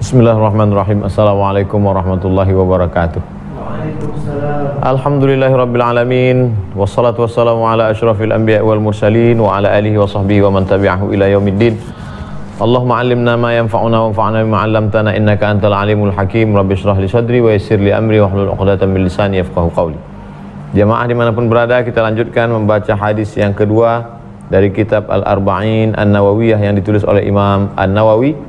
Bismillahirrahmanirrahim. Assalamualaikum warahmatullahi wabarakatuh. Waalaikumsalam. Alhamdulillahirabbil alamin. Wassalatu wassalamu ala asyrafil anbiya'i wal mursalin wa ala alihi wa sahbihi wa man tabi'ahu ila yaumiddin. Allahumma 'allimna ma yanfa'una wanfa'na bima 'allamtana innaka antal alimul hakim. Rabbi shrah li sadri wa yassir li amri wahlul 'uqdatam min lisani yafqahu qawli. Jamaah dimanapun berada, kita lanjutkan membaca hadis yang kedua dari kitab Al-Arba'in An-Nawawiyah yang ditulis oleh Imam An-Nawawi.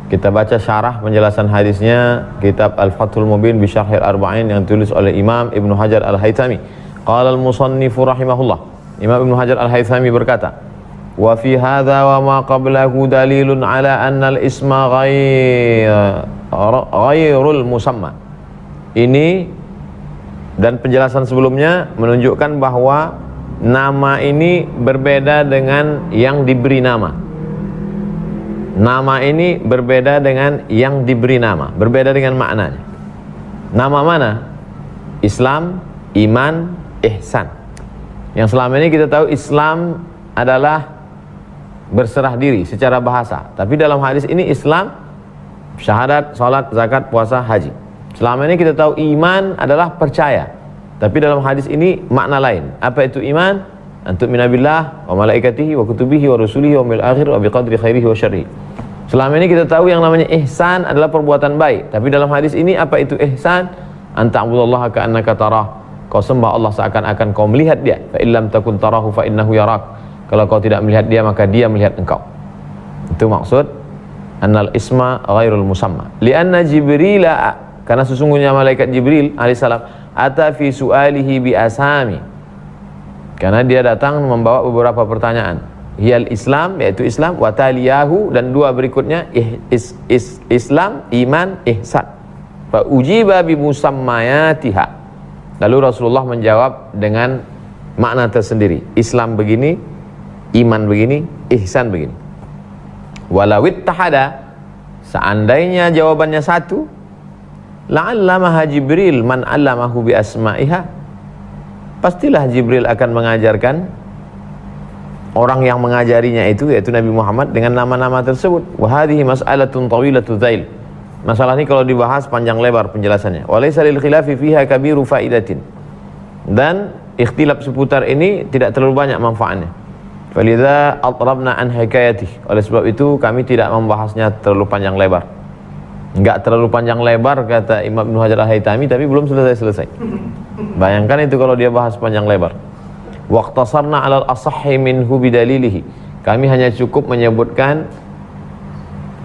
Kita baca syarah penjelasan hadisnya kitab Al-Fathul Mubin bi Syarhil Arba'in yang ditulis oleh Imam Ibnu Hajar Al-Haythami. Qala al-musannifu rahimahullah. Imam Ibnu Hajar Al-Haythami berkata, "Wa fi hadza wa ma qablahu dalilun ala anna al-isma ghairul musamma." Ini dan penjelasan sebelumnya menunjukkan bahwa nama ini berbeda dengan yang diberi nama. Nama ini berbeda dengan yang diberi nama, berbeda dengan maknanya. Nama mana? Islam, iman, ihsan. Yang selama ini kita tahu Islam adalah berserah diri secara bahasa. Tapi dalam hadis ini Islam, syahadat, salat, zakat, puasa, haji. Selama ini kita tahu iman adalah percaya. Tapi dalam hadis ini makna lain. Apa itu iman? Antum minabillah wa malaikatihi wa kutubihi wa rusulihi wa mil akhir wa biqadri khairihi wa syarrihi. Selama ini kita tahu yang namanya ihsan adalah perbuatan baik. Tapi dalam hadis ini apa itu ihsan? Anta'budallaha ka'annaka tarah. Kau sembah Allah seakan-akan kau melihat dia. Fa illam takun tarahu fa innahu yarak. Kalau kau tidak melihat dia maka dia melihat engkau. Itu maksud annal isma ghairul musamma. Lianna Jibrila, karena sesungguhnya malaikat Jibril alaihissalam ata fi su'alihi bi asami. Karena dia datang membawa beberapa pertanyaan. Hiyal Islam, yaitu Islam, wa taliyahu, dan dua berikutnya Islam, iman, ihsan. Fa ujiba bi musammayatiha. Lalu Rasulullah menjawab dengan makna tersendiri. Islam begini, iman begini, ihsan begini. Walawit tahada, seandainya jawabannya satu, la'allamaha Jibril man 'allamahu bi asma'iha. Pastilah Jibril akan mengajarkan orang yang mengajarinya itu, yaitu Nabi Muhammad, dengan nama-nama tersebut. Wa hadhihi mas'alatun tawilatul zail. Masalah ini kalau dibahas panjang lebar penjelasannya. Wa laysa lil khilafi fiha kabiru faidatin. Dan ikhtilaf seputar ini tidak terlalu banyak manfaatnya. Falidza atrabna an hikayatih. Oleh sebab itu kami tidak membahasnya terlalu panjang lebar. Enggak terlalu panjang lebar kata Imam Ibnu Hajar Al-Haythami, tapi belum selesai. Bayangkan itu kalau dia bahas panjang lebar. Waqtasarna 'alal asahhi minhu bidalilihi. Kami hanya cukup menyebutkan,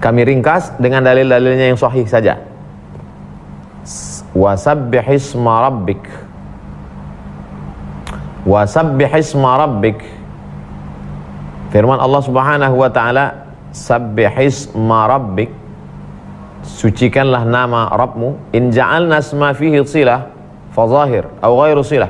kami ringkas dengan dalil-dalilnya yang sahih saja. Wasabbihisma rabbik. Wasabbihisma rabbik. Firman Allah Subhanahu wa taala, sabbihisma rabbik. Sucikanlah nama Rabbmu. In ja'alna asma fihi silah fa zahir atau ghairu silah.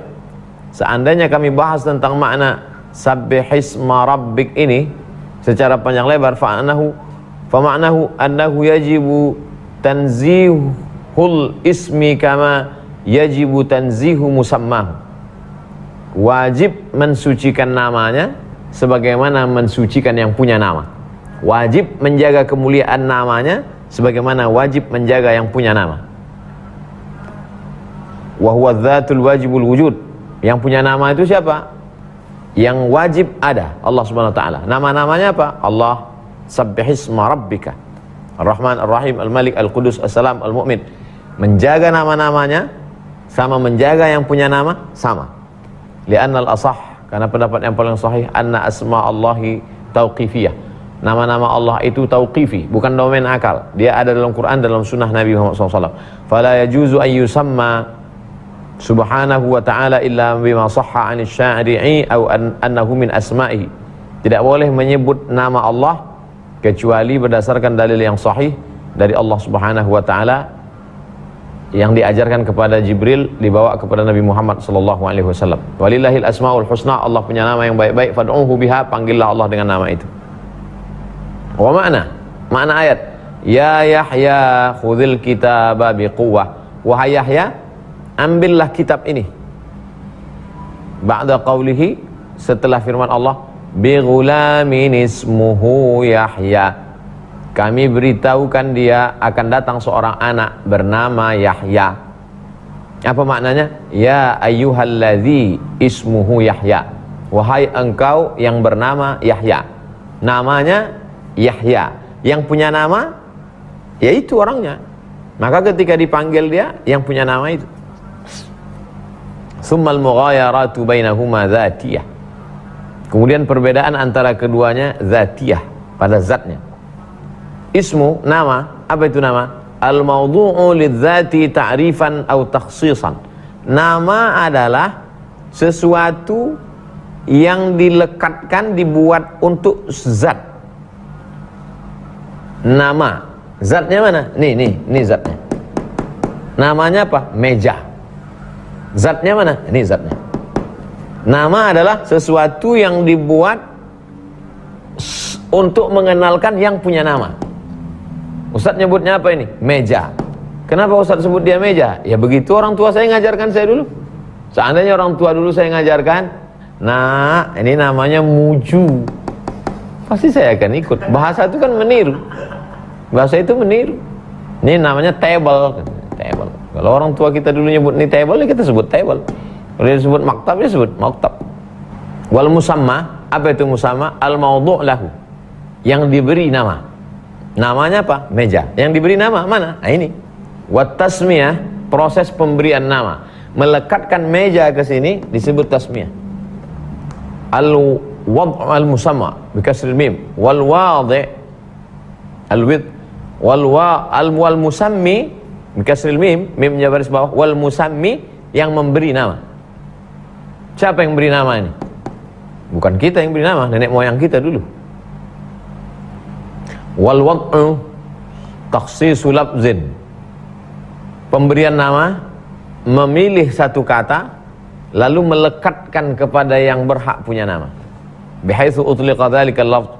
Seandainya kami bahas tentang makna sabbihisma rabbik ini secara panjang lebar, fama'nahu annahu yajibu tanzihul ismi kama yajibu tanzihu musammahu. Wajib mensucikan namanya sebagaimana mensucikan yang punya nama. Wajib menjaga kemuliaan namanya sebagaimana wajib menjaga yang punya nama. Wa huwa dzatul wajibul wujud. Yang punya nama itu siapa? Yang wajib ada, Allah Subhanahu wa taala. Nama-namanya apa? Allah. Sabbihisma rabbika. Ar-Rahman, Ar-Rahim, Al-Malik, Al-Qudus, As-Salam, Al-Mu'min. Menjaga nama-namanya sama menjaga yang punya nama sama. Li'anna al-asah, karena pendapat yang paling sahih, anna asma Allahi tauqifiyah. Nama-nama Allah itu tauqifi, bukan domain akal. Dia ada dalam Quran, dalam sunnah Nabi Muhammad SAW. Fala yajuzu an yusamma subhanahu wa ta'ala illa bima sahha 'anil syari'i aw annahu min asma'ihi. Tidak boleh menyebut nama Allah kecuali berdasarkan dalil yang sahih dari Allah Subhanahu wa taala yang diajarkan kepada Jibril, dibawa kepada Nabi Muhammad sallallahu alaihi wasallam. Walillahil asmaul husna, Allah punya nama yang baik-baik, fad'uhu biha, panggillah Allah dengan nama itu. Wa makna ayat, ya Yahya khudhil kitaba biquwwah. Wahai Yahya, ambillah kitab ini. Ba'da qawlihi, setelah firman Allah, bi ghulamin ismuhu Yahya, kami beritahukan dia akan datang seorang anak bernama Yahya. Apa maknanya? Ya ayyuhalladzi ismuhu Yahya. Wahai engkau yang bernama Yahya. Namanya Yahya. Yang punya nama yaitu orangnya. Maka ketika dipanggil dia yang punya nama itu. Tsummal mughayaratu bainahuma dzatiyah. Kemudian perbedaan antara keduanya dzatiyah, pada zatnya. Ismu, nama. Apa itu nama? Al-mawdu'u lidzati ta'rifan atau takhsisan. Nama adalah sesuatu yang dilekatkan, dibuat untuk zat. Nama. Zatnya mana? Nih zatnya. Namanya apa? Meja. Zatnya mana? Ini zatnya. Nama adalah sesuatu yang dibuat untuk mengenalkan yang punya nama. Ustaz nyebutnya apa ini? Meja. Kenapa Ustaz sebut dia meja? Ya begitu orang tua saya ngajarkan saya dulu. Seandainya orang tua dulu saya ngajarkan, nah ini namanya muju, pasti saya akan ikut. Bahasa itu kan meniru. Bahasa itu meniru. Ini namanya table. Table. Kalau orang tua kita dulu nyebut ini table, ya kita sebut table. Kalau dia sebut maktab, dia sebut maktab. Wal musamma, apa itu musamma? Al mawdu' lahu, yang diberi nama. Namanya apa? Meja. Yang diberi nama mana? Nah ini. Wat tasmiyah, proses pemberian nama. Melekatkan meja ke sini disebut tasmiyah. Al wad' al musamma bi kasril mim, wal wadi' al wid, wal musammi bi kasril mim, mimnya baris bawah, wal musammi, yang memberi nama. Siapa yang beri nama ini? Bukan kita yang beri nama, nenek moyang kita dulu. Wal wad'u takhsisu lafzin, pemberian nama, memilih satu kata lalu melekatkan kepada yang berhak punya nama. Bihaitsu utliqa dzalikal lafz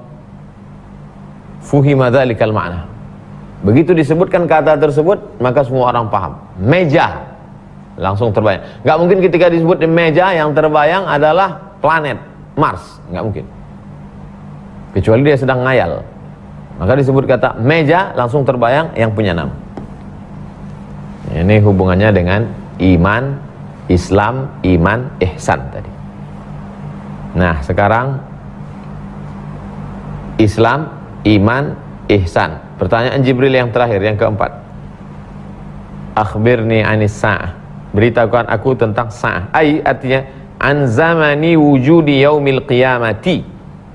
fuhima dzalikal ma'na. Begitu disebutkan kata tersebut, maka semua orang paham. Meja langsung terbayang. Enggak mungkin ketika disebut meja yang terbayang adalah planet Mars, enggak mungkin. Kecuali dia sedang ngayal. Maka disebut kata meja, langsung terbayang yang punya nama. Ini hubungannya dengan iman, Islam, iman, ihsan tadi. Nah, sekarang Islam, iman, ihsan. Pertanyaan Jibril yang terakhir, yang keempat. Akhbirni anis sa'ah, beritahukan aku tentang sa'ah. Ai artinya an zamani wujudi yaumil qiyamati,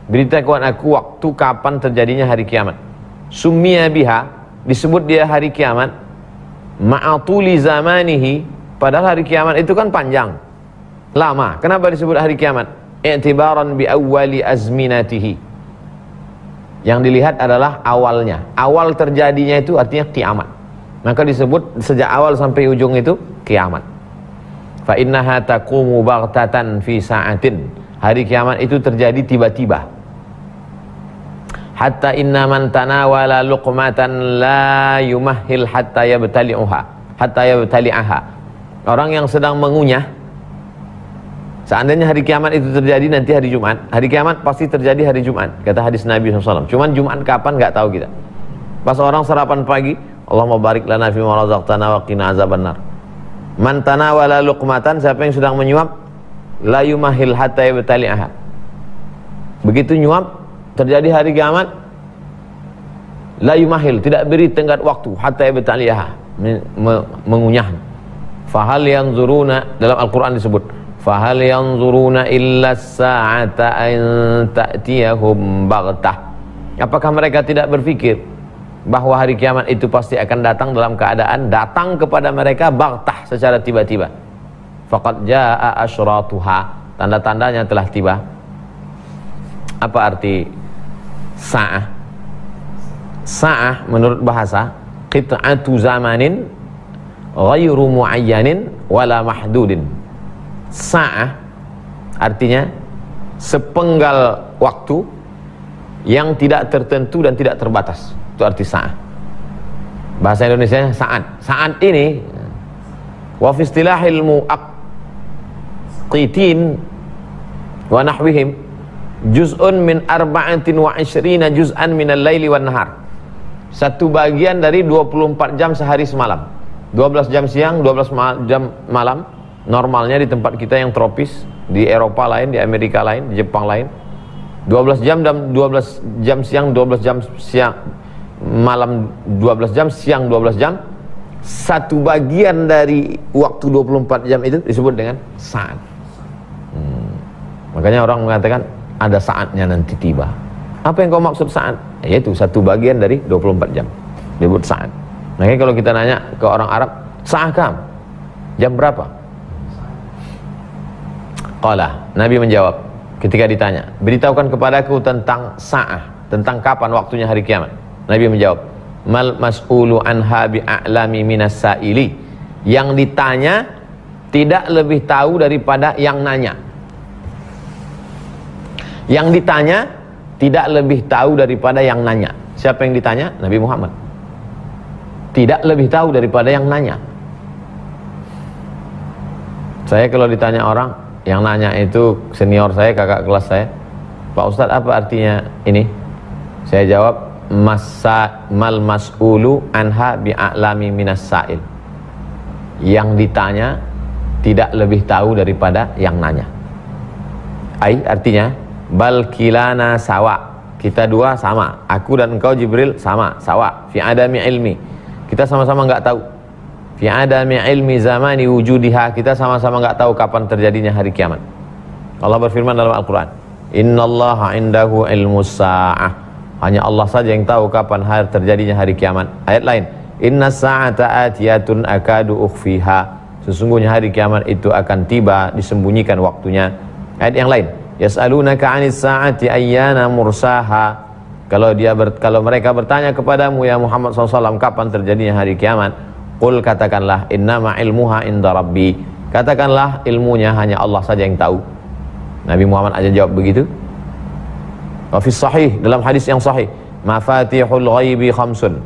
beritahukan aku waktu kapan terjadinya hari kiamat. Summiya biha, disebut dia hari kiamat, ma'atuli zamanihi, padahal hari kiamat itu kan panjang, lama. Kenapa disebut hari kiamat? I'tibaran bi awwali azminatihi, yang dilihat adalah awalnya. Awal terjadinya itu artinya kiamat, maka disebut sejak awal sampai ujung itu kiamat. Fa innaha taqumu baghtatan fi sa'atin, hari kiamat itu terjadi tiba-tiba. Hatta inna man tanawala luqmatan la yumahhil hatta yabtali'aha. Orang yang sedang mengunyah, seandainya hari kiamat itu terjadi nanti hari Jumat, hari kiamat pasti terjadi hari Jumat, kata hadis Nabi SAW. Cuman Jumat kapan nggak tahu kita. Pas orang sarapan pagi, Allahumma barik lana fima razaqtana wa qina azabannar. Man tanawala luqmatan, siapa yang sedang menyuap, la yumahhil hatta yabtali'aha. Begitu nyuap, terjadi hari kiamat, la yumahil, tidak beri tenggat waktu, hatta yabtali'aha, mengunyah. Fahal yanzuruna, dalam Al-Quran disebut, fahal yanzuruna illa sa'ata an ta'tiyahum baghtah. Apakah mereka tidak berpikir bahwa hari kiamat itu pasti akan datang dalam keadaan datang kepada mereka baghtah, secara tiba-tiba. Faqad jaa asyratuha, tanda-tandanya telah tiba. Apa arti sa'ah? Sa'ah menurut bahasa qit'atu zamanin ghairu muayyanin wala mahdudin. Sa'ah artinya sepenggal waktu yang tidak tertentu dan tidak terbatas. Itu arti sa'ah. Bahasa Indonesia saat. Saat ini wa fi istilahil muaqqitin wa nahwihim juz'un min 24 juz'an minal laili wan nahar. satu bagian dari 24 jam sehari semalam. 12 jam siang, 12 jam malam. Normalnya di tempat kita yang tropis, di Eropa lain, di Amerika lain, di Jepang lain. 12 jam dan 12 jam siang, 12 jam siang malam, 12 jam siang, 12 jam. Satu bagian dari waktu 24 jam itu disebut dengan saat. Makanya orang mengatakan ada saatnya nanti tiba. Apa yang kau maksud saat? Yaitu satu bagian dari 24 jam disebut saat. Makanya kalau kita nanya ke orang Arab, saat kam? Jam berapa? Qala, Nabi menjawab ketika ditanya, beritahukan kepadaku tentang sa'ah, tentang kapan waktunya hari kiamat. Nabi menjawab, mal mas'ulu anha bi'a'lami minas sa'ili. Yang ditanya tidak lebih tahu daripada yang nanya. Yang ditanya tidak lebih tahu daripada yang nanya. Siapa yang ditanya? Nabi Muhammad. Tidak lebih tahu daripada yang nanya. Saya kalau ditanya orang, yang nanya itu senior saya, kakak kelas saya, Pak Ustadz apa artinya ini? Saya jawab, mal mas'ulu anha bi'a'lami minas sa'il. Yang ditanya tidak lebih tahu daripada yang nanya. Artinya bal kilana sawa, kita dua sama, aku dan engkau Jibril sama, sawa fi adami ilmi, kita sama-sama enggak tahu, fi adami ilmi zamani wujudiha, kita sama-sama enggak tahu kapan terjadinya hari kiamat. Allah berfirman dalam Al-Quran, innallaha indahu ilmus sa'ah, hanya Allah saja yang tahu kapan hari terjadinya hari kiamat. Ayat lain, inna sa'ata atiyatun akadu ukhfiha, sesungguhnya hari kiamat itu akan tiba, disembunyikan waktunya. Ayat yang lain, yas'alunaka 'anis sa'ati ayyana mursaha, kalau mereka bertanya kepadamu ya Muhammad SAW kapan terjadinya hari kiamat, qul, katakanlah, innama ilmuha inda rabbi, katakanlah ilmunya hanya Allah saja yang tahu. Nabi Muhammad aja jawab begitu. Wa fi sahih, dalam hadis yang sahih, mafatihul ghaibi khamsun,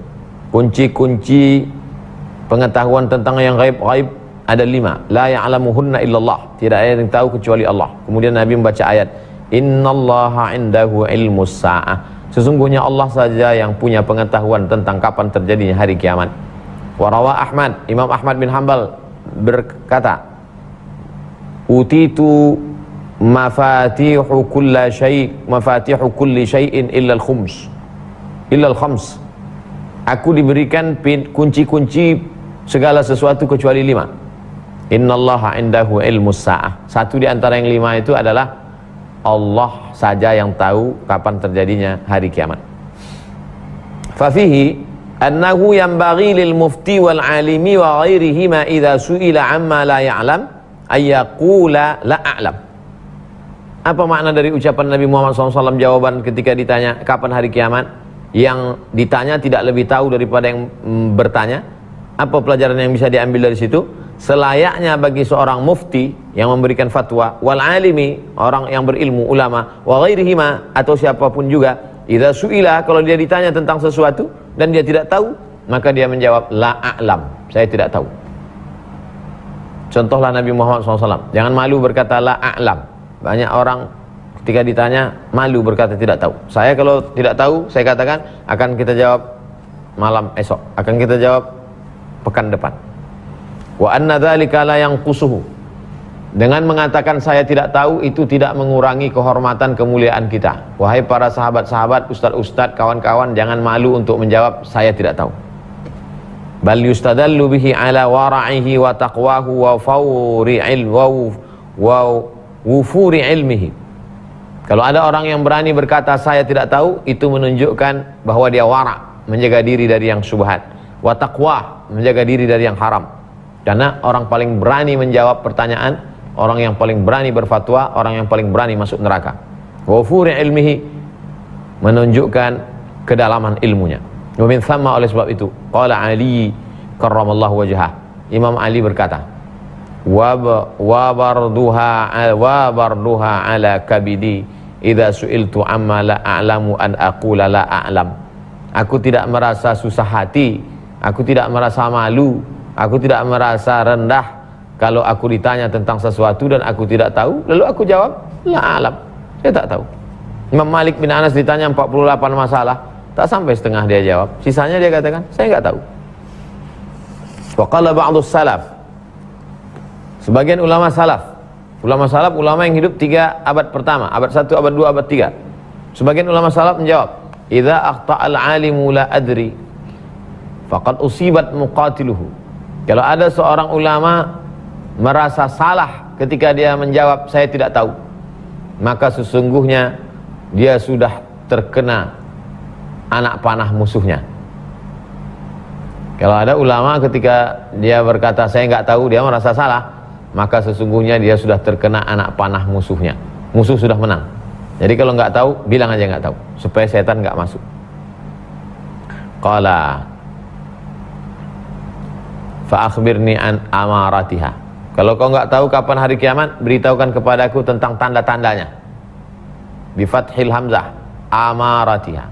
kunci-kunci pengetahuan tentang yang gaib ada 5, la ya'lamuhunna illallah, tidak ada yang tahu kecuali Allah. Kemudian Nabi membaca ayat, innallaha indahu ilmus sa'ah, sesungguhnya Allah saja yang punya pengetahuan tentang kapan terjadinya hari kiamat. Warawa Ahmad, Imam Ahmad bin Hanbal berkata, utitu mafatihu kulli syai'in illa al-khams, aku diberikan kunci-kunci segala sesuatu kecuali 5. Innallaha indahu ilmus sa'ah, satu di antara yang 5 itu adalah Allah saja yang tahu kapan terjadinya hari kiamat. Fafihi annahu yanbaghi lil mufti wal alimi wa ghairihima idza su'ila amma la ya'lam ayyaqula la a'lam. Apa makna dari ucapan Nabi Muhammad SAW jawaban ketika ditanya kapan hari kiamat? Yang ditanya tidak lebih tahu daripada yang bertanya. Apa pelajaran yang bisa diambil dari situ? Selayaknya bagi seorang mufti yang memberikan fatwa, wal alimi, orang yang berilmu, ulama, wa ghairihima, atau siapapun juga, idza su'ila, kalau dia ditanya tentang sesuatu dan dia tidak tahu, maka dia menjawab la a'lam, saya tidak tahu. Contohlah Nabi Muhammad SAW, jangan malu berkata la a'lam. Banyak orang ketika ditanya malu berkata tidak tahu. Saya kalau tidak tahu, saya katakan akan kita jawab malam esok, akan kita jawab pekan depan. Wa anna dzalika la yanqusuhu, dengan mengatakan saya tidak tahu itu tidak mengurangi kehormatan kemuliaan kita. Wahai para sahabat-sahabat, ustaz-ustaz, kawan-kawan, jangan malu untuk menjawab saya tidak tahu. Bal yustadallu bihi ala wara'ihi wa taqwahu wa fawri ilmu wa wufuri ilmihi. Kalau ada orang yang berani berkata saya tidak tahu, itu menunjukkan bahwa dia wara', menjaga diri dari yang syubhat, wa taqwa, menjaga diri dari yang haram. Karena orang paling berani menjawab pertanyaan, orang yang paling berani berfatwa, orang yang paling berani masuk neraka. Wa wufuri ilmihi, menunjukkan kedalaman ilmunya. Wa min thamma, oleh sebab itu, qala Ali karramallahu wajhah, Imam Ali berkata, wa barduha ala kabidi idza su'iltu amma la a'lamu an aqula la a'lam. Aku tidak merasa susah hati, aku tidak merasa malu, aku tidak merasa rendah kalau aku ditanya tentang sesuatu dan aku tidak tahu, lalu aku jawab la a'lam, saya tak tahu. Imam Malik bin Anas ditanya 48 masalah, Tak sampai setengah dia jawab. Sisanya dia katakan, saya enggak tahu. Wa qala ba'dus salaf. Sebagian ulama salaf. Ulama yang hidup 3 abad pertama, abad 1, abad 2, abad 3. Sebagian ulama salaf menjawab, "Idza akhta'al 'alimu la adri, faqad usibat muqatiluhu." Kalau ada seorang ulama merasa salah ketika dia menjawab saya tidak tahu, maka sesungguhnya dia sudah terkena anak panah musuhnya. Kalau ada ulama ketika dia berkata saya enggak tahu, dia merasa salah, maka sesungguhnya dia sudah terkena anak panah musuhnya. Musuh sudah menang. Jadi kalau enggak tahu, bilang aja enggak tahu, supaya setan enggak masuk. Qala fa akhbirni an amaratiha. Kalau kau enggak tahu kapan hari kiamat, beritahukan kepadaku tentang tanda-tandanya. Bi fathil hamzah, amaratiha.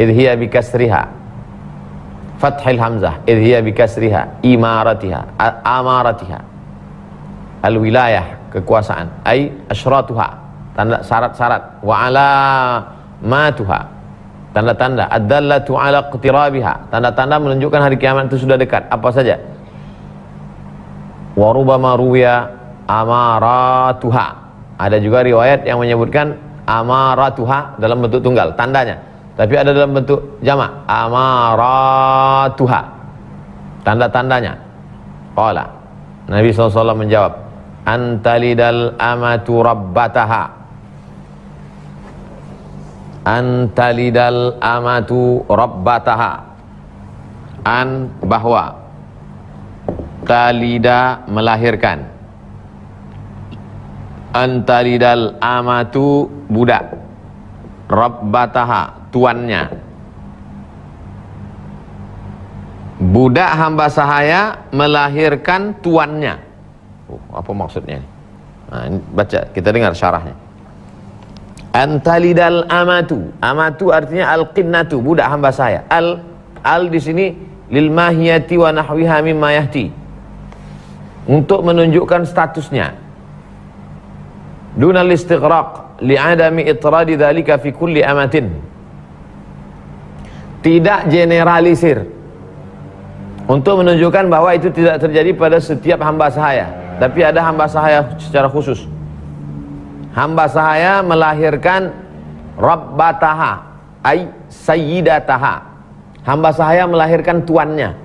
Idh hiya bi kasriha. Fathil hamzah, idh hiya bi kasriha, imaratiha, amaratiha. Al-wilayah, kekuasaan, ai asyratuha, tanda syarat-syarat, wa alamatuha, tanda-tanda, ad-dallatu ala iqtirabiha, tanda-tanda menunjukkan hari kiamat itu sudah dekat. Apa saja? Wa rubama ruwiya amaratuha. Ada juga riwayat yang menyebutkan amaratuha dalam bentuk tunggal, tandanya. Tapi ada dalam bentuk jamak, amaratuha, tanda-tandanya. Qala, Nabi SAW menjawab, antalidal amatu rabbataha. Antalidal amatu rabbataha. An, bahwa, talida, melahirkan. Antalidal amatu, budak, rabbataha, tuannya. Budak hamba sahaya melahirkan tuannya. Apa maksudnya ini? Nah, ini baca, kita dengar syarahnya. Antalidal amatu. Amatu artinya al-qinnatu, budak hamba sahaya. Al di sini lil mahiyati wa nahwiha mimma yahti. Untuk menunjukkan statusnya. Dunal istighraq li'adami itradi dzalika fi kulli amatin. Tidak generalisir, untuk menunjukkan bahwa itu tidak terjadi pada setiap hamba sahaya, tapi ada hamba sahaya secara khusus. Hamba sahaya melahirkan rabbataha, ay sayyidataha. Hamba sahaya melahirkan tuannya.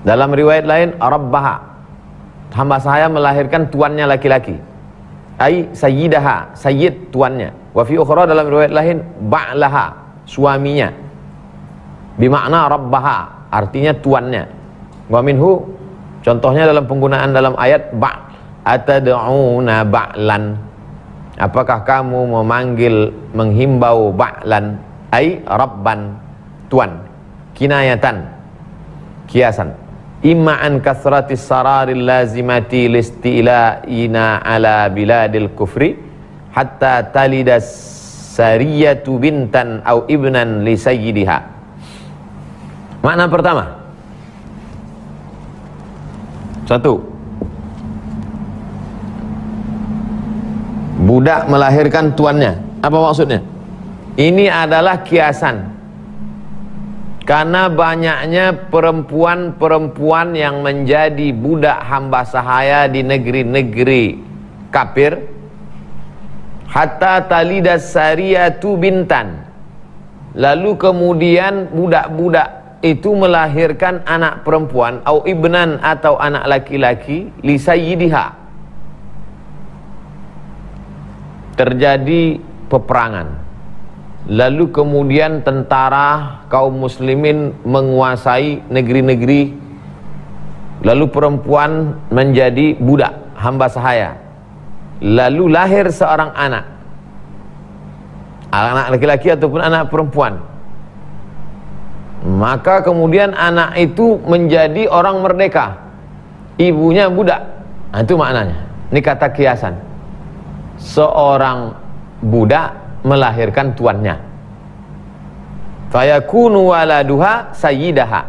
Dalam riwayat lain rabbaha, hamba sahaya melahirkan tuannya laki-laki, ay sayyidaha, sayyid, tuannya. Wa fi ukhra, dalam riwayat lain, ba'laha, suaminya. Bimakna rabbaha, artinya tuannya. Wa minhu, contohnya dalam penggunaan dalam ayat ba', atad'una ba'lan, apakah kamu memanggil, menghimbau ba'lan, ay rabban, tuan. Kinayatan, kiasan. Imma an kasratis sararil lazimati listi'ila'ina ala biladil kufri hatta talidas sariyatu bintan au ibnan li sayyidiha. Makna pertama, satu, budak melahirkan tuannya. Apa maksudnya? Ini adalah kiasan, karena banyaknya perempuan-perempuan yang menjadi budak hamba sahaya di negeri-negeri kafir. Hatta talidas sariyatu bintan, lalu kemudian budak-budak itu melahirkan anak perempuan, au ibnan, atau anak laki-laki, li sayyidiha. Terjadi peperangan, lalu kemudian tentara kaum muslimin menguasai negeri-negeri, lalu perempuan menjadi budak hamba sahaya. Lalu lahir seorang anak laki-laki ataupun anak perempuan. Maka kemudian anak itu menjadi orang merdeka, ibunya budak. Nah, itu maknanya. Ini kata kiasan. Seorang budak melahirkan tuannya. Fayakunu waladuha sayyidaha,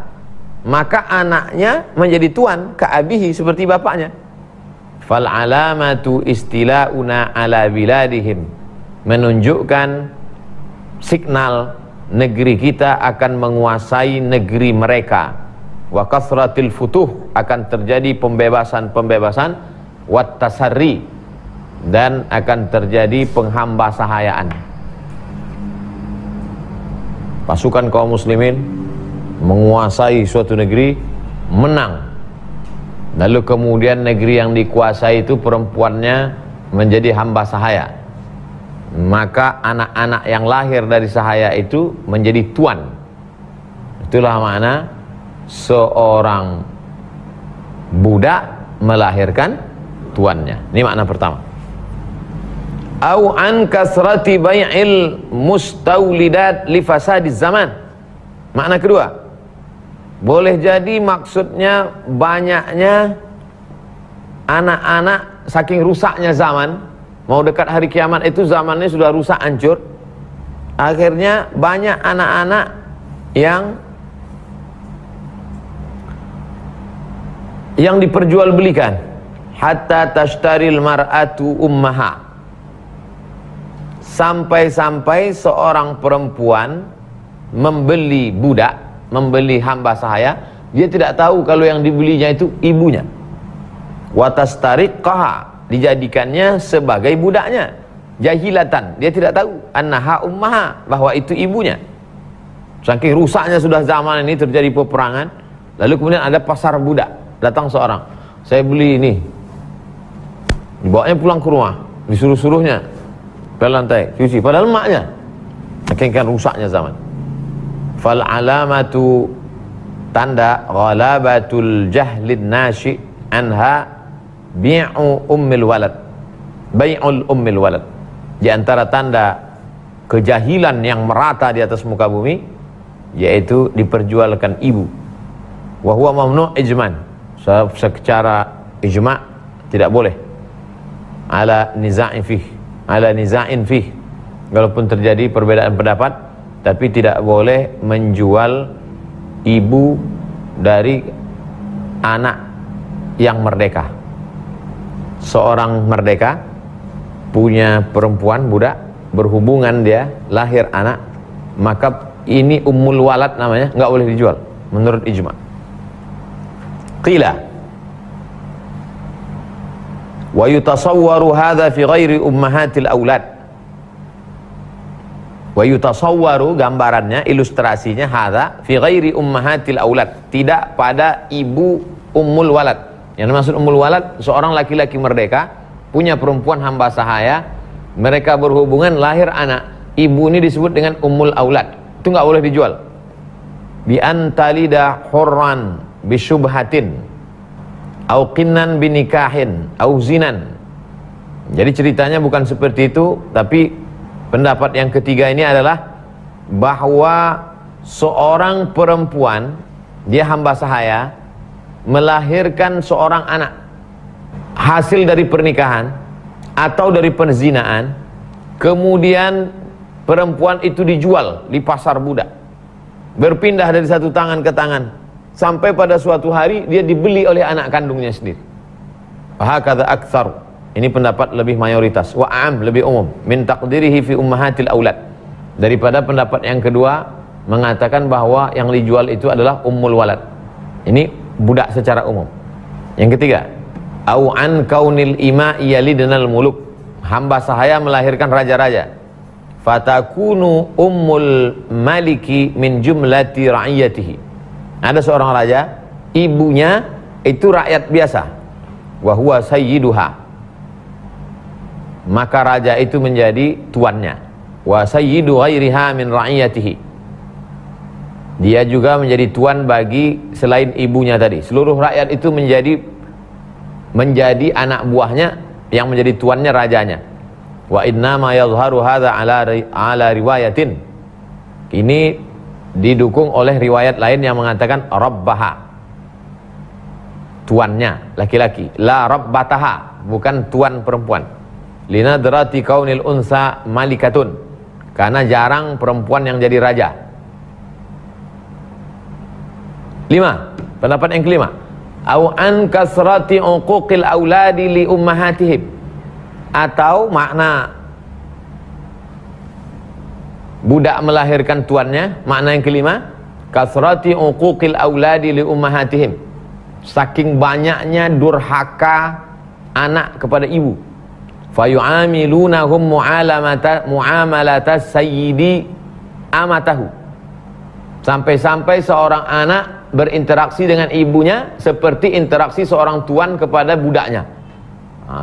maka anaknya menjadi tuan ke abihi, seperti bapaknya. Fal alamatu istila'una ala biladihim, menunjukkan signal negeri kita akan menguasai negeri mereka. Wa kasratil futuh, akan terjadi pembebasan-pembebasan, wat tasarri, dan akan terjadi penghambasahayaan. Pasukan kaum muslimin menguasai suatu negeri, menang. Lalu kemudian negeri yang dikuasai itu perempuannya menjadi hamba sahaya. Maka anak-anak yang lahir dari sahaya itu menjadi tuan. Itulah makna seorang budak melahirkan tuannya. Ini makna pertama. Au an kasrati bai'il mustaulidat li fasadiz zaman. Makna kedua, boleh jadi maksudnya banyaknya anak-anak, saking rusaknya zaman, mau dekat hari kiamat itu zamannya sudah rusak hancur. Akhirnya banyak anak-anak yang diperjualbelikan, hatta tashtaril mar'atu ummaha, sampai-sampai seorang perempuan membeli budak, membeli hamba sahaya, dia tidak tahu kalau yang dibelinya itu ibunya. Watastariqaha, dijadikannya sebagai budaknya. Jahilatan, dia tidak tahu annaha ummaha, bahwa itu ibunya. Saking rusaknya sudah zaman ini, terjadi peperangan. Lalu kemudian ada pasar budak. Datang seorang, saya beli ini, dibawanya pulang ke rumah, disuruh-suruhnya ke lantai cuci, padahal emaknya. Saking kan rusaknya zaman. Fal alamatu, tanda ghalabatul jahlin nashi anha bi'u ummil walad, bai'ul ummil walad. Di antara tanda kejahilan yang merata di atas muka bumi, yaitu diperjualkan ibu. Wa huwa mamnu' ijman, secara ijma' tidak boleh. Ala niza'in fih, walaupun terjadi perbedaan pendapat, tapi tidak boleh menjual ibu dari anak yang merdeka. Seorang merdeka punya perempuan budak, berhubungan dia, lahir anak, maka ini ummul walad namanya, nggak boleh dijual menurut ijma. Qila wa yutasawwaru hadha fi ghairi ummahatil aulad. Wa yutasawwaru, gambarannya, ilustrasinya, hadza fi ghairi ummahatil aulad, tidak pada ibu ummul walad. Yang dimaksud ummul walad, seorang laki-laki merdeka punya perempuan hamba sahaya, mereka berhubungan, lahir anak, ibu ini disebut dengan ummul aulad. Itu enggak boleh dijual. Bi antalida hurran bi syubhatin au qinnan bi nikahin au zinan. Jadi ceritanya bukan seperti itu, tapi pendapat yang ketiga ini adalah bahwa seorang perempuan, dia hamba sahaya, melahirkan seorang anak hasil dari pernikahan atau dari perzinaan, kemudian perempuan itu dijual di pasar budak, berpindah dari satu tangan ke tangan, sampai pada suatu hari dia dibeli oleh anak kandungnya sendiri. Hakadha aktsar, ini pendapat lebih mayoritas, wa am, lebih umum, min taqdirihi fi ummahatil aulad, daripada pendapat yang kedua mengatakan bahwa yang dijual itu adalah ummul walad. Ini budak secara umum. Yang ketiga, au an kaunil ima'i yalidnal muluk, hamba sahaya melahirkan raja-raja. Fatakunu ummul maliki min jumlati ra'iyatihi. Ada seorang raja, ibunya itu rakyat biasa, wa huwa sayyiduha, maka raja itu menjadi tuannya. Wa sayyidu ghairiha min ra'iyatihi, dia juga menjadi tuan bagi selain ibunya tadi. Seluruh rakyat itu menjadi anak buahnya, yang menjadi tuannya rajanya. Wa inna ma yazharu hadza ala riwayatin, ini didukung oleh riwayat lain yang mengatakan rabbaha, tuannya laki-laki, la rabbataha, bukan tuan perempuan. Linadrati kaunil unsa malikatun, karena jarang perempuan yang jadi raja. 5. Pendapat yang kelima, au an kasrati uquqil auladi li ummahatihim, atau makna budak melahirkan tuannya. Makna yang kelima, kasrati uquqil auladi li ummahatihim, saking banyaknya durhaka anak kepada ibu. Fayu'amilunahum mu'amalata sayyidi amatahu, sampai-sampai seorang anak berinteraksi dengan ibunya seperti interaksi seorang tuan kepada budaknya.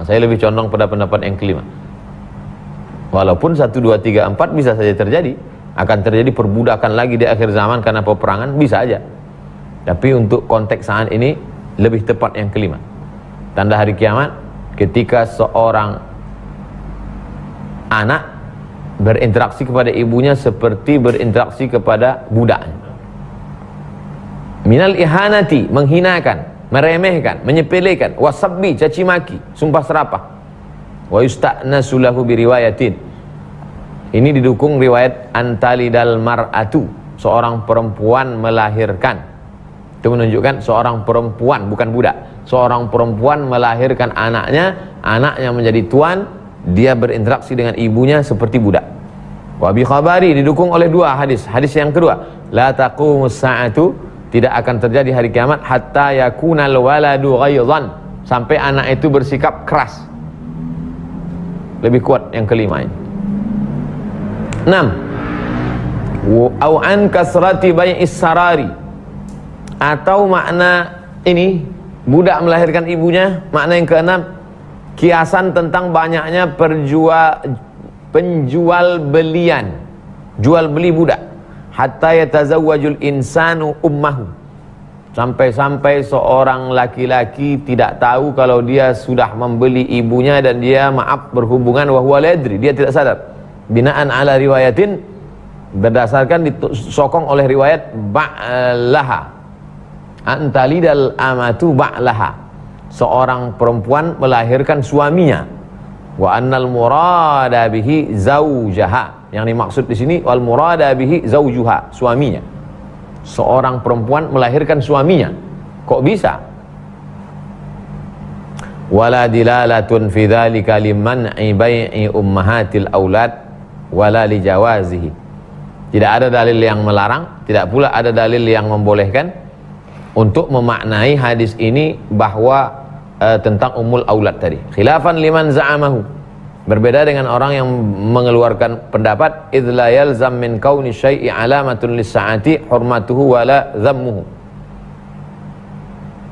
Saya lebih condong pada pendapat yang kelima. Walaupun 1, 2, 3, 4 bisa saja terjadi, akan terjadi perbudakan lagi di akhir zaman karena peperangan, bisa aja. Tapi untuk konteks saat ini lebih tepat yang kelima. Tanda hari kiamat ketika seorang anak berinteraksi kepada ibunya seperti berinteraksi kepada budaknya. Minal ihanati, menghinakan, meremehkan, menyepelekan, wasabbi, caci maki, sumpah serapah. Wa yusta'nasu lahu biriwayatin. Ini didukung riwayat antalidal mar'atu, seorang perempuan melahirkan. Itu menunjukkan seorang perempuan, bukan budak. Seorang perempuan melahirkan anaknya, anaknya menjadi tuan, dia berinteraksi dengan ibunya seperti budak. Wa bi khabari, didukung oleh dua hadis. Hadis yang kedua, la taqumus sa'atu, tidak akan terjadi hari kiamat hatta yakunal waladu ghaidhan, sampai anak itu bersikap keras. Lebih kuat yang kelima ini. 6. Au an kasrati bai'is sarari, atau makna ini budak melahirkan ibunya. Makna yang keenam, kiasan tentang banyaknya penjual belian, jual beli budak. Hatta yatazawwajul insanu ummahu, sampai-sampai seorang laki-laki tidak tahu kalau dia sudah membeli ibunya dan dia berhubungan wa huwa la yadri, dia tidak sadar. Binaan ala riwayatin, berdasarkan disokong oleh riwayat ba'laha, antalidal amatu ba'laha, seorang perempuan melahirkan suaminya. Wa annal murada bihi zaujaha, yang dimaksud di sini wal murada bihi zaujuha, suaminya. Seorang perempuan melahirkan suaminya. Kok bisa? Wala dilalatun fi dzalika liman'i bai'i ummahatil aulad wala li jawazihi. Tidak ada dalil yang melarang, tidak pula ada dalil yang membolehkan untuk memaknai hadis ini bahwa tentang ummul aulad tadi. Khilafan liman za'amahu, berbeda dengan orang yang mengeluarkan pendapat idz la yalzam min kauni syai'i alamatun lis-sa'ati hurmatuhu wala dhammuhu.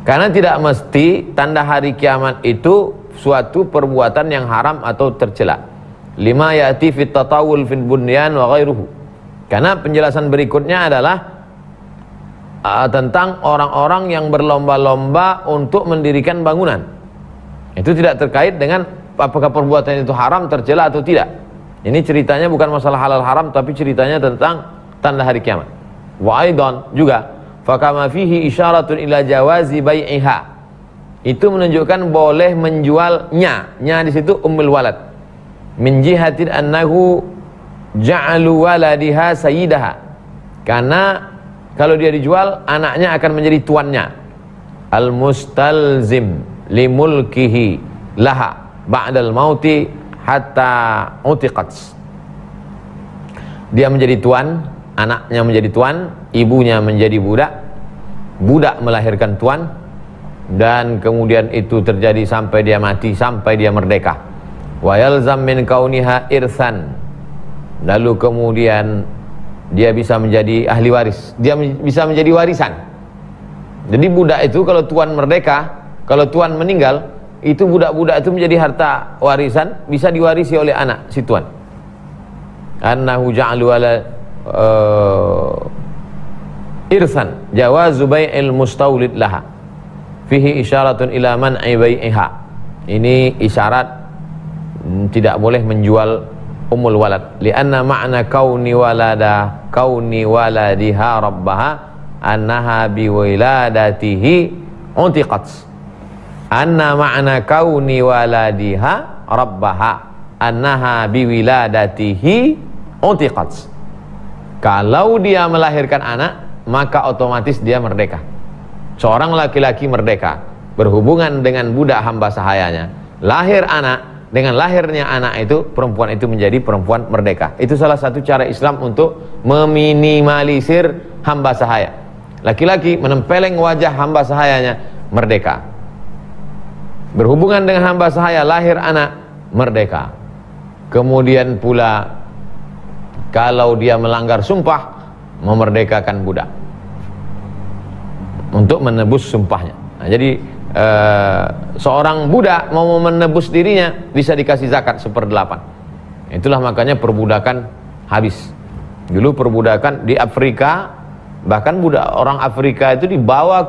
Karena tidak mesti tanda hari kiamat itu suatu perbuatan yang haram atau tercela. Lima ya'ti fit tatawul fil bunyan wa ghairuhu. Karena penjelasan berikutnya adalah tentang orang-orang yang berlomba-lomba untuk mendirikan bangunan. Itu tidak terkait dengan apakah perbuatan itu haram, tercela atau tidak. Ini ceritanya bukan masalah halal haram, tapi ceritanya tentang tanda hari kiamat. Wa aidan juga fakama fihi isyaratun ila jawazi bai'iha, itu menunjukkan boleh menjualnya. Nya di situ ummul walad, min jihatin annahu ja'alu waladiha sayyidaha, karena kalau dia dijual anaknya akan menjadi tuannya. Al mustalzim limulkihi laha ba'dal mauti hatta utiqat, dia menjadi tuan, anaknya menjadi tuan, ibunya menjadi budak, budak melahirkan tuan, dan kemudian itu terjadi sampai dia mati, sampai dia merdeka. Wa yalzam min kauniha irsan, lalu kemudian dia bisa menjadi ahli waris, dia bisa menjadi warisan. Jadi budak itu kalau tuan merdeka, kalau tuan meninggal, itu budak-budak itu menjadi harta warisan, bisa diwarisi oleh anak si tuan. Annahu ja'alu ala irsan jawazu bai'il mustawlid laha fihi isyaratun ila man'i bai'iha. Ini isyarat tidak boleh menjual ummul walad, lianna ma'na kauni waladiha rabbaha annaha biwiladatihi untiqat. Anna ma'na kauni waladiha rabbaha annaha biwiladatihi untiqat. Kalau dia melahirkan anak, maka otomatis dia merdeka. Seorang laki-laki merdeka berhubungan dengan budak hamba sahayanya, lahir anak, dengan lahirnya anak itu, perempuan itu menjadi perempuan merdeka. Itu salah satu cara Islam untuk meminimalisir hamba sahaya. Laki-laki menempeleng wajah hamba sahayanya, merdeka. Berhubungan dengan hamba sahaya, lahir anak, merdeka. Kemudian pula kalau dia melanggar sumpah, memerdekakan budak untuk menebus sumpahnya. Nah, jadi seorang budak mau menebus dirinya bisa dikasih zakat 1/8. Itulah makanya perbudakan habis. Dulu perbudakan di Afrika, bahkan budak orang Afrika itu dibawa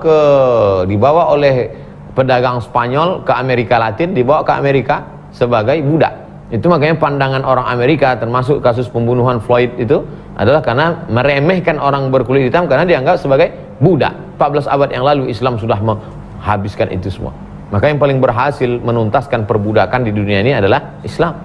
oleh pedagang Spanyol ke Amerika Latin, dibawa ke Amerika sebagai budak. Itu makanya pandangan orang Amerika, termasuk kasus pembunuhan Floyd itu, adalah karena meremehkan orang berkulit hitam karena dianggap sebagai budak. 14 abad yang lalu Islam sudah habiskan itu semua. Maka yang paling berhasil menuntaskan perbudakan di dunia ini adalah Islam.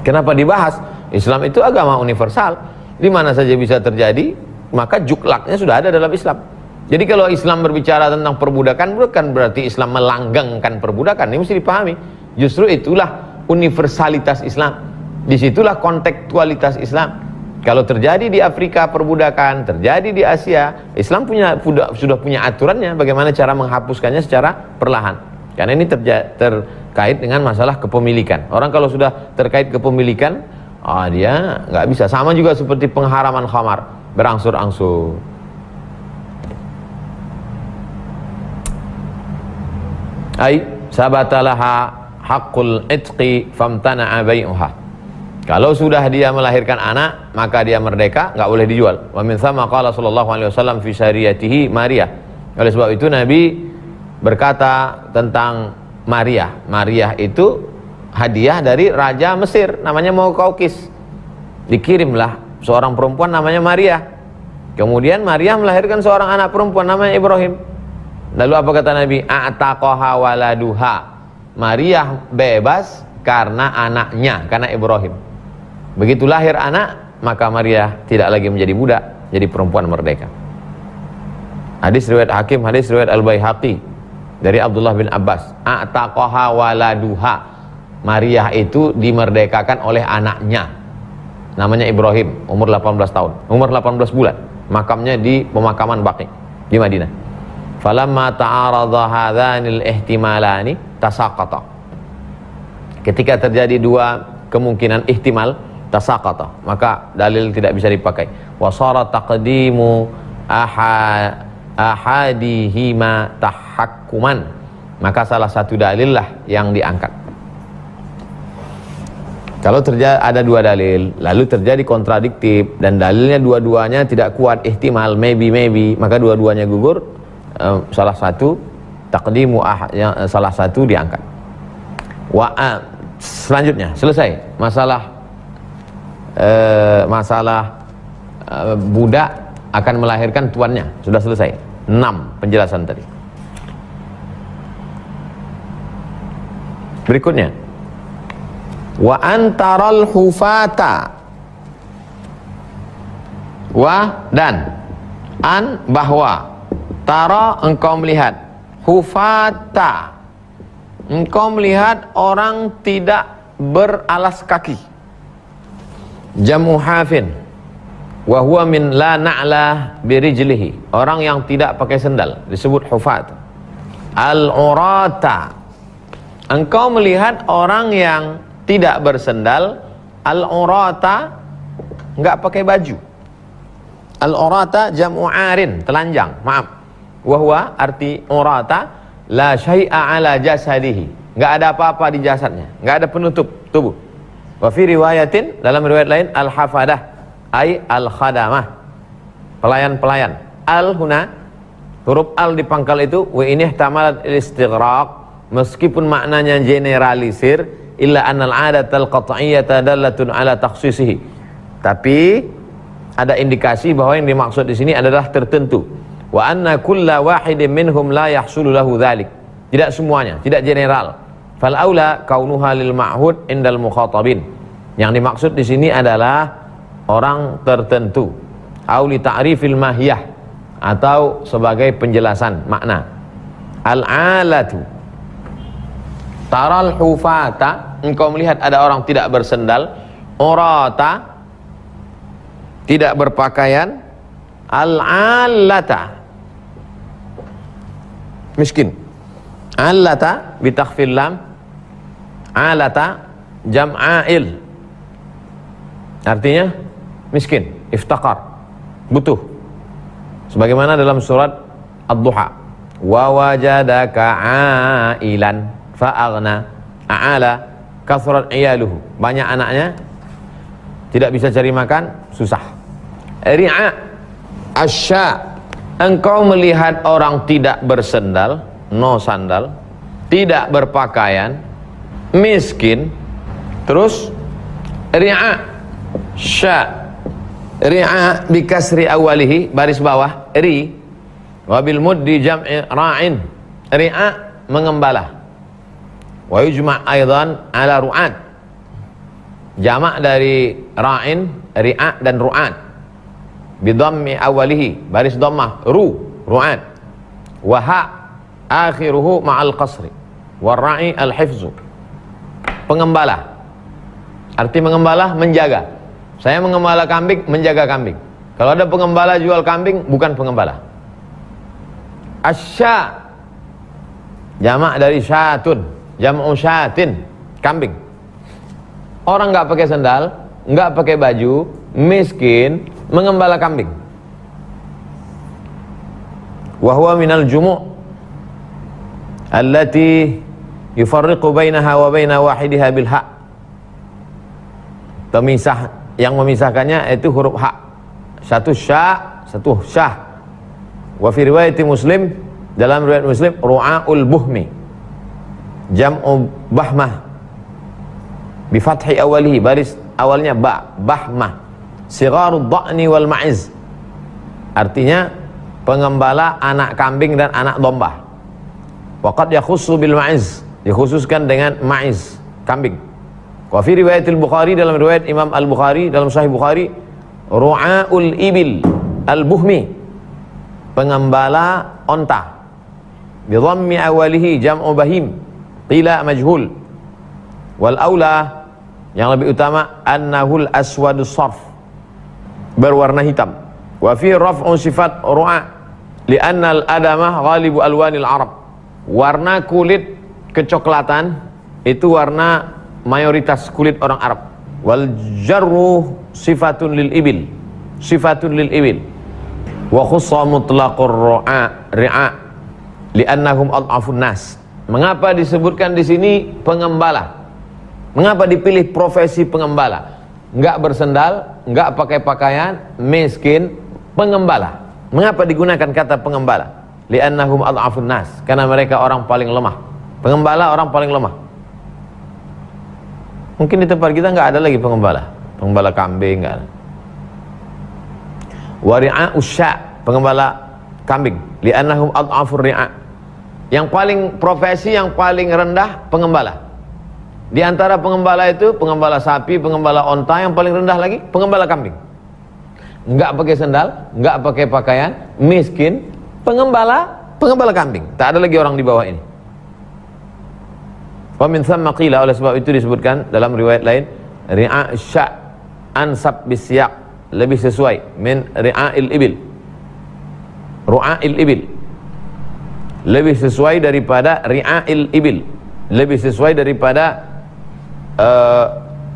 Kenapa dibahas? Islam itu agama universal, di mana saja bisa terjadi, maka juklaknya sudah ada dalam Islam. Jadi kalau Islam berbicara tentang perbudakan, bukan berarti Islam melanggengkan perbudakan. Ini mesti dipahami. Justru itulah universalitas Islam. Disitulah kontekstualitas Islam. Kalau terjadi di Afrika perbudakan, terjadi di Asia, Islam sudah punya aturannya bagaimana cara menghapuskannya secara perlahan. Karena ini terkait dengan masalah kepemilikan. Orang kalau sudah terkait kepemilikan, dia nggak bisa. Sama juga seperti pengharaman khamar, berangsur-angsur. Sabatalaha haqqul itqi famtana'a bai'uha. Kalau sudah dia melahirkan anak, maka dia merdeka, nggak boleh dijual. Wa min tsama qala sallallahu alaihi wasallam fi syariatihi Maria. Oleh sebab itu Nabi berkata tentang Maria. Maria itu hadiah dari raja Mesir, namanya Muqawqis. Dikirimlah seorang perempuan namanya Maria. Kemudian Maria melahirkan seorang anak perempuan namanya Ibrahim. Lalu apa kata Nabi? A'taqaha waladuha. Maria bebas karena anaknya, karena Ibrahim. Begitu lahir anak, maka Maria tidak lagi menjadi budak, jadi perempuan merdeka. Hadis riwayat Hakim, hadis riwayat Al-Baihaqi dari Abdullah bin Abbas. A'taqaha waladuha. Maria itu dimerdekakan oleh anaknya, namanya Ibrahim, umur 18 tahun, umur 18 bulan. Makamnya di pemakaman Baqi di Madinah. Falamma ta'aradha hadhanil ihtimalani tasaqata. Ketika terjadi dua kemungkinan ihtimal, tasaqata, maka dalil tidak bisa dipakai. Wa sara taqdimu ahadihima tahakkuman, maka salah satu dalil lah yang diangkat. Kalau ada dua dalil, lalu terjadi kontradiktif dan dalilnya dua-duanya tidak kuat, ihtimal, maybe, maka dua-duanya gugur. Salah satu taqdimu salah satu diangkat. Selanjutnya selesai masalah budak akan melahirkan tuannya, sudah selesai. 6 penjelasan tadi. Berikutnya, wa antaral hufata, dan bahwa tara engkau melihat, hufata engkau melihat orang tidak beralas kaki, jamu hafin, wa huwa min la na'la birijlihi, orang yang tidak pakai sendal disebut hufat. Al-urata, engkau melihat orang yang tidak bersendal, al-urata, enggak pakai baju. Al-urata jamu arin, telanjang, maaf. Wa huwa arti urata la syai'a ala jasadihi, enggak ada apa-apa di jasadnya, enggak ada penutup tubuh. Wa fi riwayatin, dalam riwayat lain, al-hafadah ay al-khadamah, pelayan-pelayan. Al-huna, huruf al di pangkal itu, wa ini ihtamalat istighraq, meskipun maknanya generalisir, illa annal adatal qat'iyyata dallatun ala takhsisihi, tapi ada indikasi bahwa yang dimaksud di sini adalah tertentu. Wa anna kulla wahidin minhum la yahsulu lahu dzalik, tidak semuanya, tidak general. Fal aula kaunuha lil ma'hud indal mukhatabin, yang dimaksud di sini adalah orang tertentu, au li ta'rifil mahiyah, atau sebagai penjelasan makna. Al alatu, Taral hufata, engkau melihat ada orang tidak bersendal. Urata, tidak berpakaian. Al-alata, miskin. Alata bitakhfil lam. Alata jam'ail, artinya miskin, iftaqar, butuh. Sebagaimana dalam surat Ad-Duha, wa wajadaka ailan fa'aghna. A'ala kathrat iyaluhu, banyak anaknya, tidak bisa cari makan, susah. Ri'a asya, engkau melihat orang tidak bersendal, no sandal, tidak berpakaian, miskin. Terus ri'a sya, ri'a bikasri awalihi, baris bawah ri, wabil muddi jam'i ra'in. Ri'a mengembala. Wa yujma' aidan ala ru'at, jamak dari ra'in, ri'a dan ru'at. Bidhammi awalihi, baris dhammah ru'at. Wa ha akhiruhu ma'al qasri, wa ra'i al-hifzu, pengembala. Arti mengembala, menjaga. Saya mengembala kambing, menjaga kambing. Kalau ada pengembala jual kambing, bukan pengembala. Asya, jamak dari syatun, jam'u syatin, kambing. Orang nggak pakai sendal, nggak pakai baju, miskin, mengembala kambing. Wa huwa minal jumu' allati yufarriqu bainaha wa baina wahidiha bil ha'. Pemisah, yang memisahkannya itu huruf ha. Satu sya, satu syah. Wa fi riwayat Muslim, dalam riwayat Muslim, ru'aul buhmi, jam'u bahmah, bi fathi awalihi, baris awalnya ba, bahmah. Sigharud dha'ni wal ma'iz, artinya pengembala anak kambing dan anak domba. Waqad yakhussu bil ma'iz, dikhususkan dengan ma'iz, kambing. Wa fi riwayatil Bukhari, dalam riwayat Imam Al-Bukhari dalam Sahih Bukhari, ru'aul ibil al-buhmi, pengembala onta. Bi dhammi awalihi jam'u bahim, qila majhul. Wal aula, yang lebih utama, annahul aswadus sarf, berwarna hitam. Wa fi raf'u sifat ru'a li'anna al-adamah ghalibu alwanil arab, warna kulit kecoklatan itu warna mayoritas kulit orang Arab. Wal jarru sifatun lil ibil, sifatun lil ibil. Wa khussa mutlaqur ri'a li'annahum adhafun nas. Mengapa disebutkan di sini pengembala? Mengapa dipilih profesi pengembala? Enggak bersendal, enggak pakai pakaian, miskin, pengembala. Mengapa digunakan kata pengembala? Li'annahum adhafun nas, karena mereka orang paling lemah. Pengembala orang paling lemah. Mungkin di tempat kita nggak ada lagi pengembala, pengembala kambing nggak ada. Wari'a usya, pengembala kambing. Li'annahum adhafur ri'a, yang paling profesi yang paling rendah pengembala. Di antara pengembala itu pengembala sapi, pengembala onta, yang paling rendah lagi pengembala kambing. Nggak pakai sendal, nggak pakai pakaian, miskin, pengembala kambing. Tak ada lagi orang di bawah ini. Wa min thamma qila, oleh sebab itu disebutkan dalam riwayat lain, ri'a sya' ansab bisyaq, lebih sesuai, min ri'a'il ibil, ru'a'il ibil, lebih sesuai daripada ri'a'il ibil, lebih sesuai daripada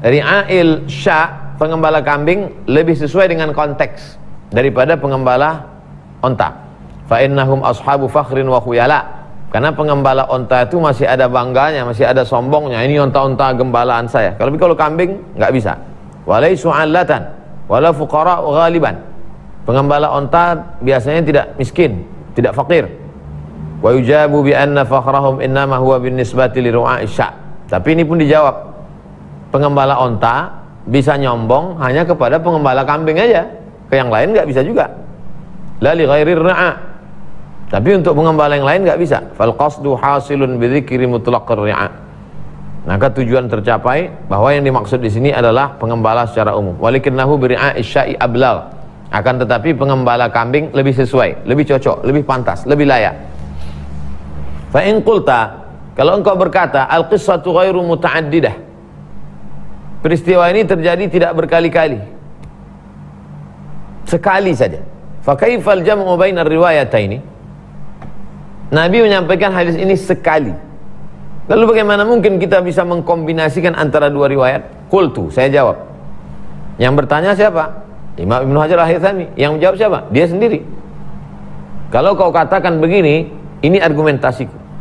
ri'a'il sya', pengembala kambing, lebih sesuai dengan konteks daripada pengembala onta. Fa innahum ashabu fakhrin wa khuyala, karena pengembala onta itu masih ada bangganya, masih ada sombongnya. Ini onta-onta gembalaan saya. Kalau kambing nggak bisa. Walaisu 'allatan wala fuqara ghaliban. Pengembala onta biasanya tidak miskin, tidak fakir. Wa yujabu bi anna fakhrahum innama huwa bin nisbati li ru'a'i sya'. Tapi ini pun dijawab, pengembala onta bisa nyombong hanya kepada pengembala kambing aja, ke yang lain nggak bisa juga. La li ghairi ra'a. Tapi untuk pengembala yang lain nggak bisa. Fal qasdu hasilun bi dzikri mutlaqir ri'a. Maka tujuan tercapai bahwa yang dimaksud di sini adalah pengembala secara umum. Walikinnahu bi ri'a'i sya'i ablagh. Akan tetapi pengembala kambing lebih sesuai, lebih cocok, lebih pantas, lebih layak. Fa in qulta, Kalau engkau berkata al-qissatu ghairu muta'addidah, peristiwa ini terjadi tidak berkali-kali, sekali saja, fa kaifal jam'u bainar riwayataini? Nabi menyampaikan hadis ini sekali, lalu bagaimana mungkin kita bisa mengkombinasikan antara dua riwayat? Qultu, saya jawab. Yang bertanya siapa? Imam Ibnu Hajar Al-Haythami. Yang menjawab siapa? Dia sendiri. Kalau kau katakan begini, ini argumentasiku.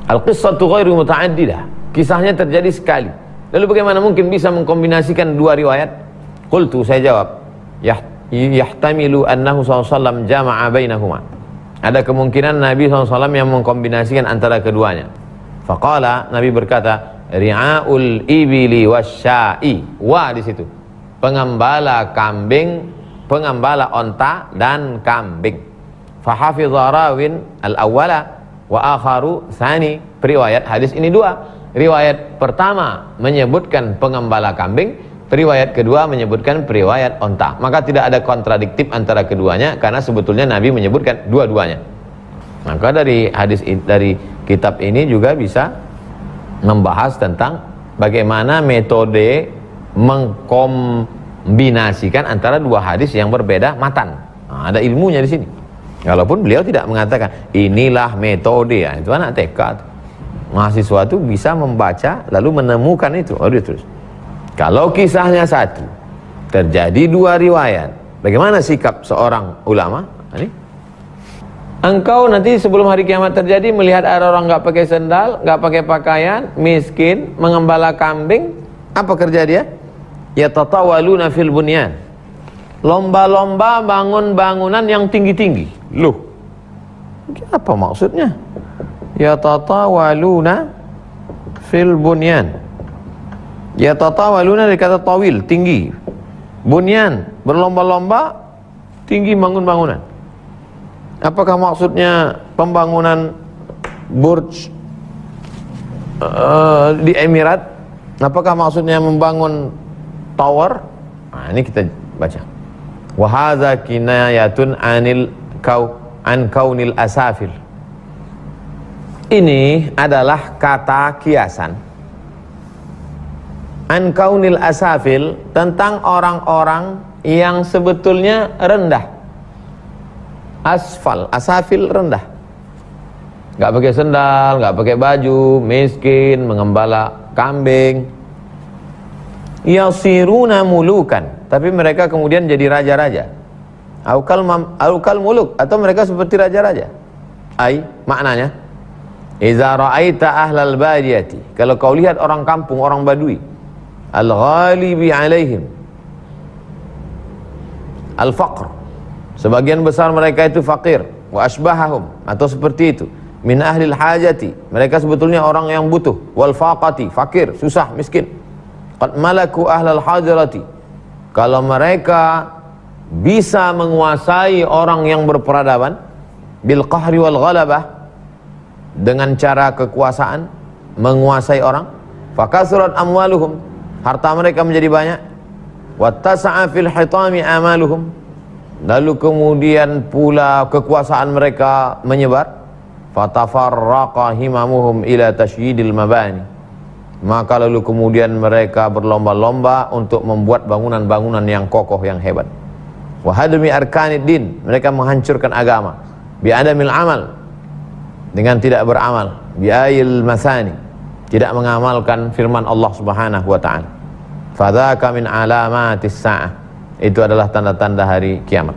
Al-qissatu ghairu muta'addidah, kisahnya terjadi sekali, lalu bagaimana mungkin bisa mengkombinasikan dua riwayat? Qultu, saya jawab, yahtamilu annahu SAW jama'a bainahuma, ada kemungkinan Nabi SAW yang mengkombinasikan antara keduanya. Faqala, Nabi berkata, ri'aul ibili wasya'i, wa di situ pengembala kambing, pengembala onta dan kambing. Fahafidha rawin al-awwala wa akharu tsani, riwayat hadis ini dua. Riwayat pertama menyebutkan pengembala kambing, riwayat kedua menyebutkan periwayat onta. Maka tidak ada kontradiktif antara keduanya, karena sebetulnya Nabi menyebutkan dua-duanya. Maka dari hadis, dari kitab ini juga bisa membahas tentang bagaimana metode mengkombinasikan antara dua hadis yang berbeda matan. Nah, ada ilmunya di sini. Walaupun beliau tidak mengatakan inilah metode, ya, itu anak TK. Mahasiswa itu bisa membaca lalu menemukan itu. Oh, terus. Kalau kisahnya satu, terjadi dua riwayat, bagaimana sikap seorang ulama? Ini. Engkau nanti sebelum hari kiamat terjadi melihat ada orang nggak pakai sendal, nggak pakai pakaian, miskin, mengembala kambing, apa kerja dia? Yatatawaluna fil bunyan, lomba-lomba bangun bangunan yang tinggi-tinggi. Loh, apa maksudnya? Yatatawaluna fil bunyan. Yatatawaluna dari kata tawil, tinggi. Bunyan, berlomba-lomba tinggi bangun bangunan. Apakah maksudnya pembangunan Burj di Emirat? Apakah maksudnya membangun tower? Nah, ini kita baca. Wa hadza kinayatun an kaunil asafil. Ini adalah kata kiasan. An kaunil asafil, tentang orang-orang yang sebetulnya rendah. Asfal, asafil rendah. Enggak pakai sendal, enggak pakai baju, miskin, mengembala kambing. Yasiruna mulukan, tapi mereka kemudian jadi raja-raja. Aukal muluk, atau mereka seperti raja-raja. Ai, maknanya, iza ra'aita ahlal badiyati, kalau kau lihat orang kampung, orang badui, al-ghalibi alaihim al-faqr, sebagian besar mereka itu fakir, wa asbahahum, atau seperti itu, min ahlil hajati, mereka sebetulnya orang yang butuh, wal faqati, fakir, susah, miskin. Qad malaku ahlal hadirati, kalau mereka bisa menguasai orang yang berperadaban, bil qahri wal ghalabah, dengan cara kekuasaan, menguasai orang, fakasurat amwaluhum, harta mereka menjadi banyak, wattasa'a fil hitami amaluhum, lalu kemudian pula kekuasaan mereka menyebar, fatafarraqa himamuhum ila tashyidil mabani, maka lalu kemudian mereka berlomba-lomba untuk membuat bangunan-bangunan yang kokoh, yang hebat. Wahadmi arkanid din, mereka menghancurkan agama. Bi'adamil amal, dengan tidak beramal. Bi'ayil masani, tidak mengamalkan firman Allah Subhanahu wa ta'ala. Fadzaka min alamatis sa'ah, itu adalah tanda-tanda hari kiamat.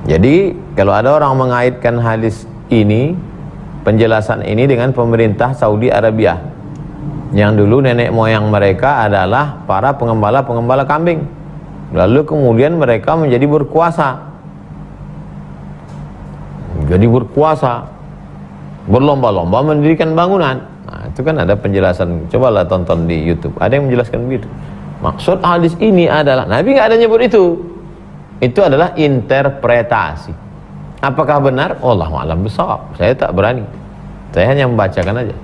Jadi kalau ada orang mengaitkan hadis ini, penjelasan ini dengan pemerintah Saudi Arabia, yang dulu nenek moyang mereka adalah para pengembala-pengembala kambing, lalu kemudian mereka menjadi berkuasa, berlomba-lomba mendirikan bangunan. Nah, itu kan ada penjelasan, cobalah tonton di YouTube, ada yang menjelaskan begitu. Maksud hadis ini adalah, Nabi nggak ada nyebut itu adalah interpretasi. Apakah benar? Wallahu a'lam bishawab. Saya tak berani, saya hanya membacakan aja.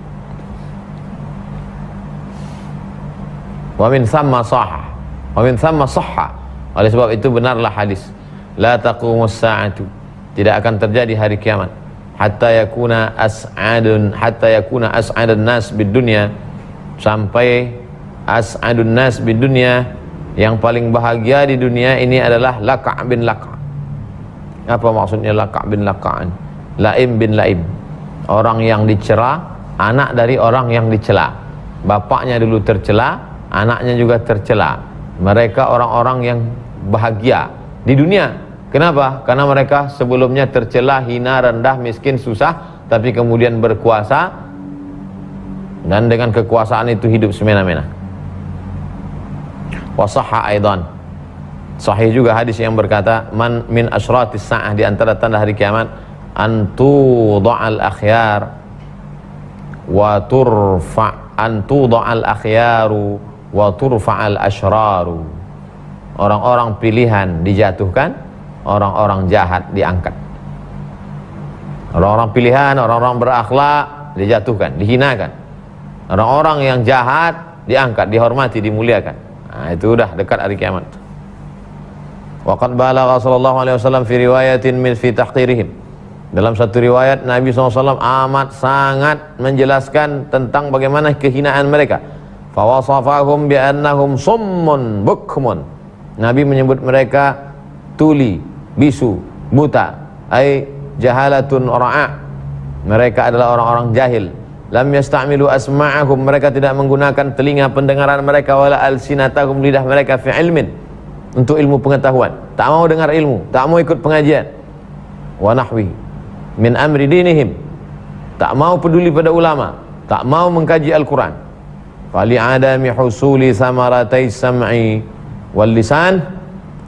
Wa min thamma sahha, wa min thamma sahha, oleh sebab itu benarlah hadis, la taqumus sa'atu, tidak akan terjadi hari kiamat, hatta yakuna as'adun nas bid dunya, sampai as'adun nas bid dunya, yang paling bahagia di dunia ini adalah Laka' bin Laka'. Apa maksudnya Laka' bin Laka'? Laim bin Laim, orang yang dicela, anak dari orang yang dicela. Bapaknya dulu tercela, anaknya juga tercela. Mereka orang-orang yang bahagia di dunia. Kenapa? Karena mereka sebelumnya tercela, hina, rendah, miskin, susah, tapi kemudian berkuasa, dan dengan kekuasaan itu hidup semena-mena. Wa sahha aidan, sahih juga hadis yang berkata, man min asyratis sa'ah, di antara tanda hari kiamat, antudha'al akhyar wa antudha'al akhyaru wa turfa'al asyraru. Orang-orang pilihan dijatuhkan, orang-orang jahat diangkat. Orang-orang pilihan, orang-orang berakhlak dijatuhkan, dihinakan. Orang-orang yang jahat diangkat, dihormati, dimuliakan. Nah, itu udah dekat hari kiamat. Wa qad balagha sallallahu alaihi wasallam fi riwayatin min fi tahqirihim. Dalam satu riwayat Nabi SAW amat sangat menjelaskan tentang bagaimana kehinaan mereka. Fa wasafahum bi annahum summun bukmun. Nabi menyebut mereka tuli, bisu, buta, ay jahalatun ra'a. Mereka adalah orang-orang jahil. Lam yasta'milu asma'ahum, mereka tidak menggunakan telinga pendengaran mereka, wala alsinatahum, lidah mereka, fi ilmin, untuk ilmu pengetahuan. Tak mau dengar ilmu, tak mau ikut pengajian. Wa nahwi min amri dinihim, tak mau peduli pada ulama, tak mau mengkaji Al-Quran. Fali adami husuli samaratai sam'i wal lisan,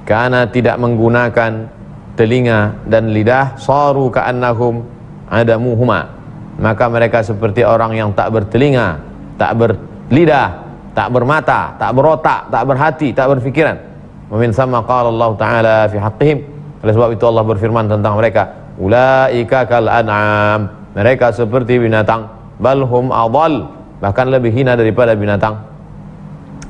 karena tidak menggunakan telinga dan lidah, saru ka'annahum adamuhuma, maka mereka seperti orang yang tak bertelinga, tak berlidah, tak bermata, tak berotak, tak berhati, tak berfikiran. Wa min thamma qala Allah Ta'ala fi haqqihim, oleh sebab itu Allah berfirman tentang mereka, ulaika kal an'am, mereka seperti binatang, balhum adall, bahkan lebih hina daripada binatang.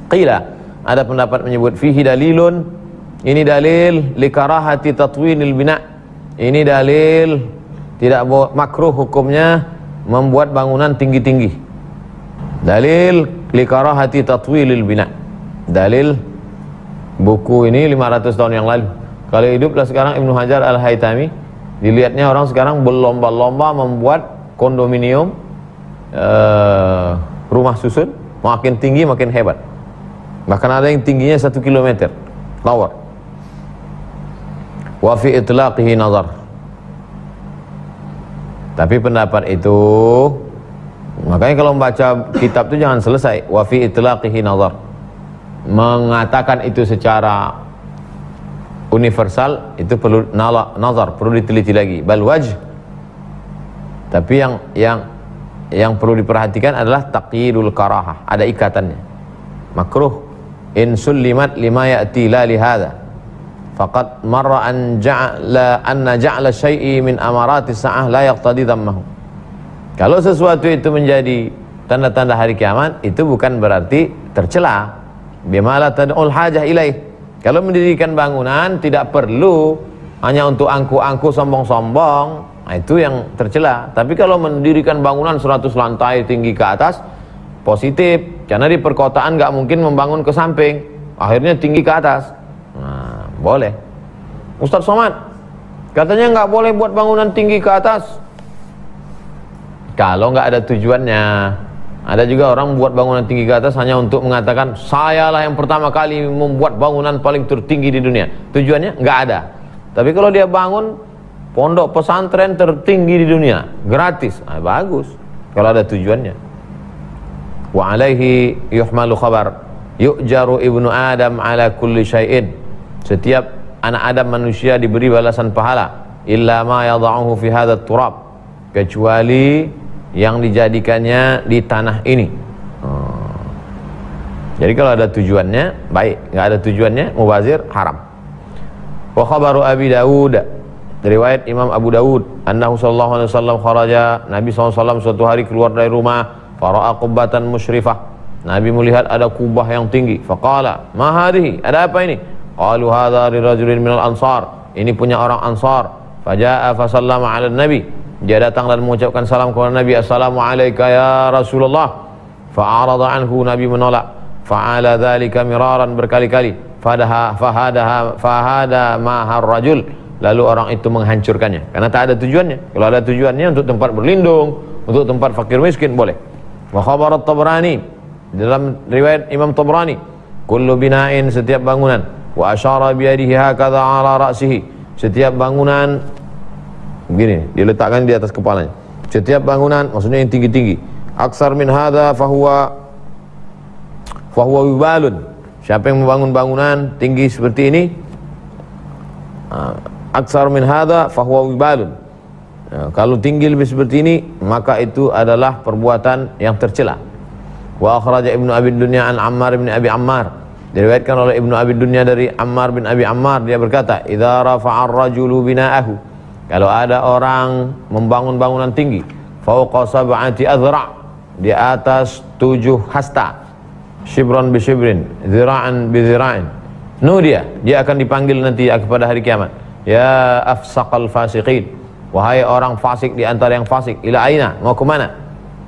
Qila, ada pendapat menyebut fihi dalilun, ini dalil likarahati tatwinil bina, ini dalil tidak makruh hukumnya membuat bangunan tinggi-tinggi. Dalil likarahati tatwilil bina, dalil buku ini 500 tahun yang lalu. Kalau hiduplah sekarang Ibnu Hajar Al-Haytami, dilihatnya orang sekarang berlomba-lomba membuat kondominium, rumah susun, makin tinggi makin hebat. Bahkan ada yang tingginya 1 kilometer tower. Wa fi itlaqihi nazar, tapi pendapat itu, makanya kalau membaca kitab itu jangan selesai. Wa fi itlaqihi nazar, mengatakan itu secara universal itu perlu nazar, perlu diteliti lagi. Bal wajh, tapi yang perlu diperhatikan adalah taqyidul karahah, ada ikatannya. Makruh in sullimat lima ya'ti la lihada, faqad marra an ja'la syai'i min amarati sa'ah la yaqtadi dhammahu. Kalau sesuatu itu menjadi tanda-tanda hari kiamat, itu bukan berarti tercela. Bima la tad'ul hajah ilaih. Kalau mendirikan bangunan tidak perlu hanya untuk angku-angku, sombong-sombong, nah itu yang tercela. Tapi kalau mendirikan bangunan 100 lantai tinggi ke atas, positif. Karena di perkotaan nggak mungkin membangun ke samping, akhirnya tinggi ke atas. Nah, boleh. Ustaz Somad katanya nggak boleh buat bangunan tinggi ke atas kalau nggak ada tujuannya. Ada juga orang buat bangunan tinggi ke atas hanya untuk mengatakan, sayalah yang pertama kali membuat bangunan paling tertinggi di dunia. Tujuannya nggak ada. Tapi kalau dia bangun pondok pesantren tertinggi di dunia gratis, nah, bagus kalau ada tujuannya. Wa alaihi yuhmalu khabar yu'jaru ibnu Adam ala kulli syai'in, setiap anak Adam manusia diberi balasan pahala, illa ma yada'uhu fi hadzal turab, kecuali yang dijadikannya di tanah ini. Jadi kalau ada tujuannya baik, nggak ada tujuannya mubazir, haram. Wa khabaru Abi Dawud, riwayat Imam Abu Dawud, annahu sallallahu alaihi wasallam kharaja, Nabi SAW suatu hari keluar dari rumah, fara'a qubbatan musyrifah, Nabi melihat ada kubah yang tinggi. Faqala ma hadhihi, ada apa ini? Qalu hadha li rajulin minal ansar, ini punya orang Ansar. Faja'a fa sallama 'ala Nabi, dia datang dan mengucapkan salam kepada Nabi, assalamualaikum ya Rasulullah. Fa'arada anhu, Nabi menolak. Fa'ala dzalika miraran, berkali-kali. Fahada mahar rajul, lalu orang itu menghancurkannya karena tak ada tujuannya. Kalau ada tujuannya untuk tempat berlindung, untuk tempat fakir miskin, boleh. Wa khabar at-Tabrani, dalam riwayat Imam Tabrani, kullu bina'in, setiap bangunan, wa asyara biyadihi hakadha ala ra'sihi, setiap bangunan begini, diletakkan di atas kepalanya. Setiap bangunan, maksudnya yang tinggi-tinggi. Aksar min hadha fahuwa wibalun, siapa yang membangun bangunan tinggi seperti ini, aksar min hadha fahuwa wibalun, kalau tinggi lebih seperti ini, maka itu adalah perbuatan yang tercela. Wa akhraja Ibnu Abi Dunya an Ammar bin Abi Ammar, diriwayatkan oleh Ibnu Abi Dunya dari Ammar bin Abi Ammar, dia berkata, idza rafa'a ar-rajulu bina'ahu, kalau ada orang membangun bangunan tinggi, fawqa sab'ati adhra', di atas 7 hasta, shibran bi shibrin, zira'an bi zira'in, dia akan dipanggil nanti pada hari kiamat, ya afsaqal fasiqin, wahai orang fasik di antara yang fasik, ila aina, mau ke mana?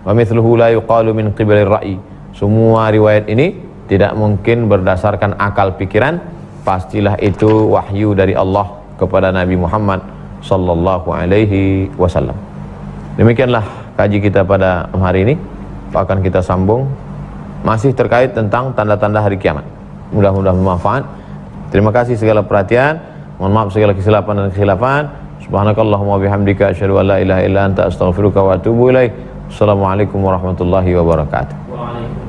Wa mithluhu la yuqalu min qibalir ra'i. Semua riwayat ini tidak mungkin berdasarkan akal pikiran, pastilah itu wahyu dari Allah kepada Nabi Muhammad sallallahu alaihi wasallam. Demikianlah kaji kita pada hari ini. Akan kita sambung masih terkait tentang tanda-tanda hari kiamat. Mudah-mudahan bermanfaat. Terima kasih segala perhatian. Mohon maaf segala kesilapan dan kekhilafan. Subhanakallahumma bihamdika asyhadu an la ilaha illa anta astaghfiruka wa atubu ilaik. Assalamualaikum warahmatullahi wabarakatuh. Waalaikumsalam.